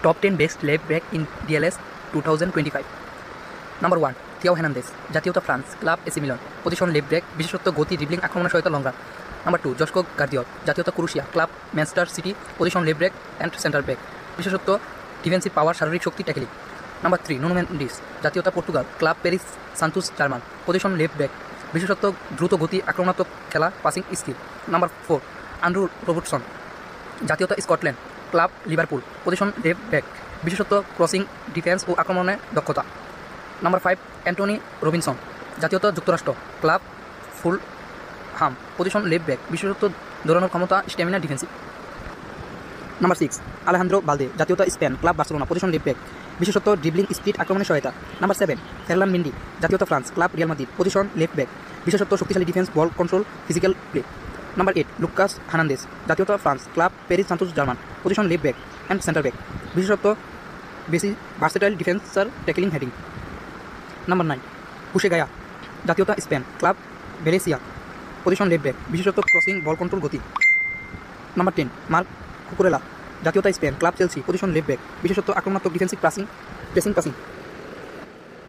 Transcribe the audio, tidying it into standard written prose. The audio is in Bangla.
Top 10 best left back in DLS 2025। Number 1 Theo Hernandez, জাতীয়তা France, club AC Milan, position left back, বিশেষত্ব গতি, ড্রিবলিং, আক্রমণের সহায়তা long run. Number 2 Josko Gvardiol, জাতীয়তা Croatia, club Manchester City, position left back and centre back, বিশেষত্ব ডিফেন্সিভ পাওয়ার, শারীরিক শক্তি, ট্যাকলিং। নাম্বার 3 নুনো মেন্ডিস, জাতীয়তা Portugal, club Paris Saint Germain, position left back, বিশেষত্ব দ্রুত গতি, আক্রমণাত্মক খেলা, passing skill. Number 4 Andrew Robertson, জাতীয়তা Scotland, club Liverpool, position left back, বিশেষত্ব ক্রসিং, ডিফেন্স ও আক্রমণে দক্ষতা। নাম্বার 5 অ্যান্টনি রবিনসন, জাতীয়তা যুক্তরাষ্ট্র, club Fulham, position left back, বিশেষত্ব দৌড়ানোর ক্ষমতা, stamina, defensive. Number 6 Alejandro Balde, জাতীয়তা Spain, club Barcelona, position left back, বিশেষত্ব ড্রিবলিং, স্পিড, আক্রমণের সহায়তা। নাম্বার 7 ফেরলান মেন্ডি, জাতীয়তা France, club Real Madrid, position left back, বিশেষত্ব শক্তিশালী defence, ball control, physical play. Number 8 Lucas Hernandez, জাতীয়তা France, club Paris Saint Germain, position left back and centre back, বিশেষত্ব বেশি versatile defender, tackling, heading. Number 9 Jose Gaya, জাতীয়তা Spain, club Valencia, position left back, বিশেষত্ব ক্রসিং, বল কন্ট্রোল, গতি। নাম্বার 10 মার্ক কুকুরেলা, জাতীয়তা Spain, club Chelsea, position left back, বিশেষত্ব আক্রমণাত্মক, ডিফেন্সিভ, প্রেসিং, পাসিং।